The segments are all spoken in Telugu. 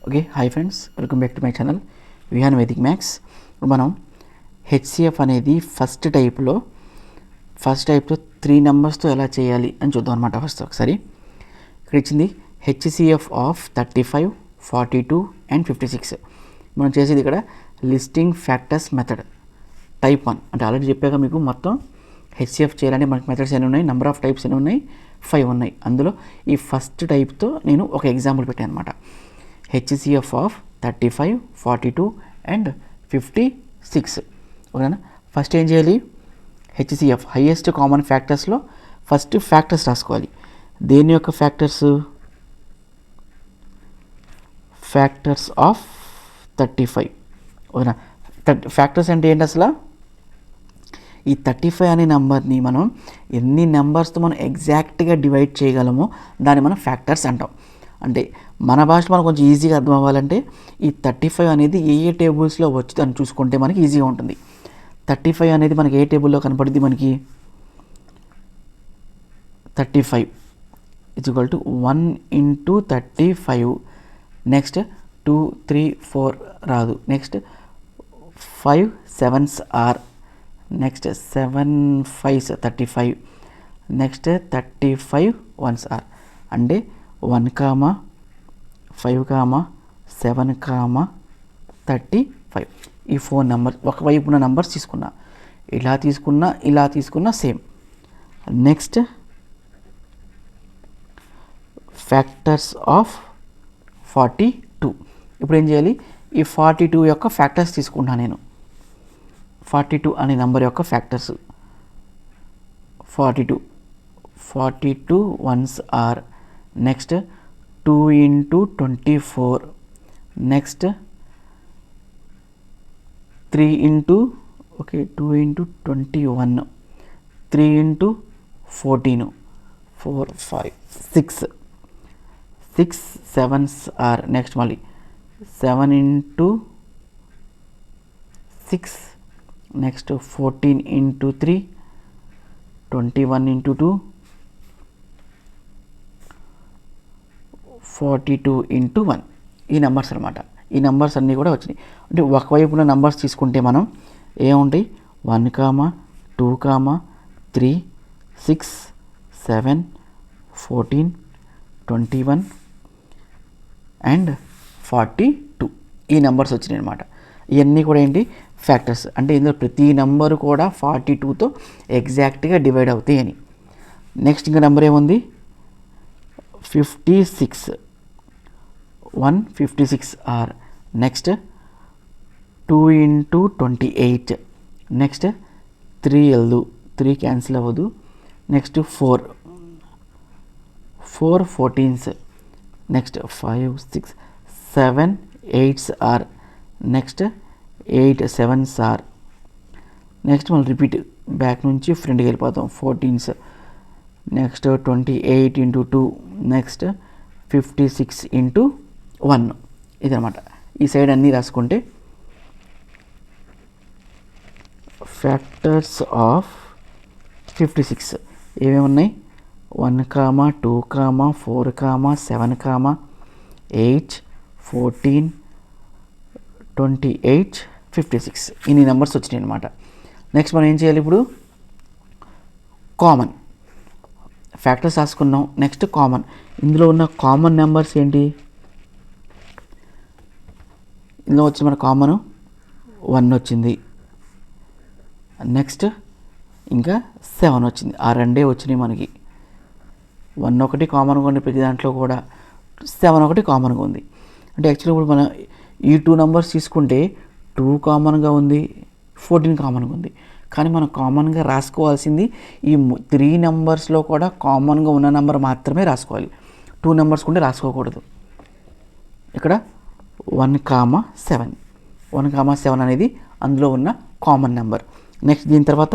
Okay, hi friends, welcome back to my channel Vihan Vedic maths. మనం హెచ్సిఎఫ్ అనేది ఫస్ట్ టైప్లో 3 నెంబర్స్తో ఎలా చేయాలి అని చూద్దాం అనమాట. ఫస్ట్ ఒకసారి ఇక్కడ ఇచ్చింది హెచ్సిఎఫ్ ఆఫ్ 35, 42 అండ్ 56. మనం చేసేది ఇక్కడ లిస్టింగ్ ఫ్యాక్టర్స్ మెథడ్ టైప్ 1. అంటే ఆల్రెడీ చెప్పాక మీకు మొత్తం హెచ్సిఎఫ్ చేయాలంటే మనకి మెథడ్స్ ఎన్ని ఉన్నాయి, నెంబర్ ఆఫ్ టైప్స్ ఎన్ని ఉన్నాయి, 5 ఉన్నాయి. అందులో ఈ ఫస్ట్ టైప్తో నేను ఒక ఎగ్జాంపుల్ పెట్టాను అనమాట. HCF of 35, 42 and 56. ఓకేనా? ఫస్ట్ ఏం చేయాలి, హెచ్సిఎఫ్ హైయెస్ట్ కామన్ ఫ్యాక్టర్స్లో ఫస్ట్ ఫ్యాక్టర్స్ రాసుకోవాలి. దేని యొక్క ఫ్యాక్టర్స్? Factors of 35. ఓకేనా? ఫ్యాక్టర్స్ అంటే ఏంటి అసలు? ఈ 35 అనే నెంబర్ని మనం ఎన్ని నెంబర్స్తో మనం ఎగ్జాక్ట్గా డివైడ్ చేయగలమో దాన్ని మనం ఫ్యాక్టర్స్ అంటాం. అంటే మన భాషలో మనకు కొంచెం ఈజీగా అర్థం అవ్వాలంటే ఈ 35 అనేది ఏ టేబుల్స్లో వచ్చి చూసుకుంటే మనకి ఈజీగా ఉంటుంది. 35 అనేది మనకి ఏ టేబుల్లో కనపడుద్ది? మనకి 35 = 1 × 35. నెక్స్ట్ 2, 3, 4 రాదు. Next 5 7s are. Next 7 5s 35. Next 35 1s are. అంటే 1, 5, 7, 35. ఈ 4 నెంబర్స్ ఒకవైపు ఉన్న నెంబర్స్ తీసుకున్నా, ఇలా తీసుకున్నా సేమ్. Next factors of 42. ఇప్పుడు ఏం చేయాలి, ఈ 42 యొక్క ఫ్యాక్టర్స్ తీసుకుంటాను నేను. 42 అనే నెంబర్ యొక్క factors 42 1s are. Next 2 × 24. Next 3 × 2 × 21. 3 × 14. 4 5 6 7s are. Next మళ్ళీ 7 × 6. నెక్స్ట్ 14 × 3. 21 × 2. 42 × 1. ఈ నెంబర్స్ అనమాట. ఈ నెంబర్స్ అన్నీ కూడా వచ్చినాయి. అంటే ఒకవైపు ఉన్న నెంబర్స్ తీసుకుంటే మనం ఏముంటాయి? 1, 2, 3, 6, 7, 14, 21 అండ్ 42. ఈ నెంబర్స్ వచ్చినాయి అనమాట. ఇవన్నీ కూడా ఏంటి? ఫ్యాక్టర్స్. అంటే ఇందులో ప్రతి నెంబరు కూడా 42తో ఎగ్జాక్ట్గా డివైడ్ అవుతాయి అని. నెక్స్ట్ ఇంకా నెంబర్ ఏముంది? 56. 156 ఆర్. నెక్స్ట్ 2 × 28. నెక్స్ట్ 3 వెళ్దు, 3 క్యాన్సిల్ అవ్వదు. Next 4 14s. Next 5 6 7 8s are. Next 8 7s are. Next మళ్ళీ రిపీట్ బ్యాక్ నుంచి ఫ్రంట్కి వెళ్ళిపోతాం. 14s. నెక్స్ట్ 28 × 2. నెక్స్ట్ 56 × 1. ఇదనమాట. ఈ సైడ్ అన్నీ రాసుకుంటే ఫ్యాక్టర్స్ ఆఫ్ 56 ఏమేమి ఉన్నాయి? 1, 2, 4, 7, 8, 14, 28, 56. ఇన్ని నెంబర్స్ వచ్చినాయి అనమాట. నెక్స్ట్ మనం ఏం చేయాలి ఇప్పుడు? కామన్ ఫ్యాక్టర్స్ రాసుకున్నాం. Next common. ఇందులో ఉన్న కామన్ నెంబర్స్ ఏంటి? ఇందులో వచ్చిన మన కామన్ 1 వచ్చింది. నెక్స్ట్ ఇంకా 7 వచ్చింది. ఆ రెండే వచ్చినాయి మనకి. 1 ఒకటి కామన్గా ఉంది ప్రతి దాంట్లో కూడా, 7 ఒకటి కామన్గా ఉంది. అంటే యాక్చువల్లీ ఇప్పుడు మనం ఈ 2 నెంబర్స్ తీసుకుంటే 2 కామన్గా ఉంది, 14 కామన్గా ఉంది. కానీ మనం కామన్గా రాసుకోవాల్సింది ఈ 3 నెంబర్స్లో కూడా కామన్గా ఉన్న నెంబర్ మాత్రమే రాసుకోవాలి. 2 నెంబర్స్ ఉంటే రాసుకోకూడదు. ఇక్కడ 1, 7. 1, 7 అనేది అందులో ఉన్న కామన్ నెంబర్. నెక్స్ట్ దీని తర్వాత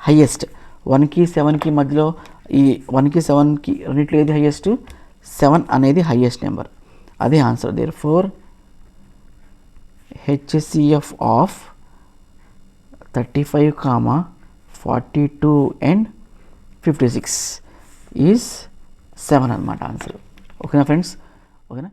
హైయెస్ట్. 1కి 7కి మధ్యలో ఈ 1కి 7కి రెండిట్లో ఏది హైయెస్ట్? 7 అనేది హైయెస్ట్ నెంబర్. అదే answer. Therefore HCF of 35, 42 and 56 is 7 అనమాట ఆన్సర్. ఓకేనా ఫ్రెండ్స్? ఓకేనా?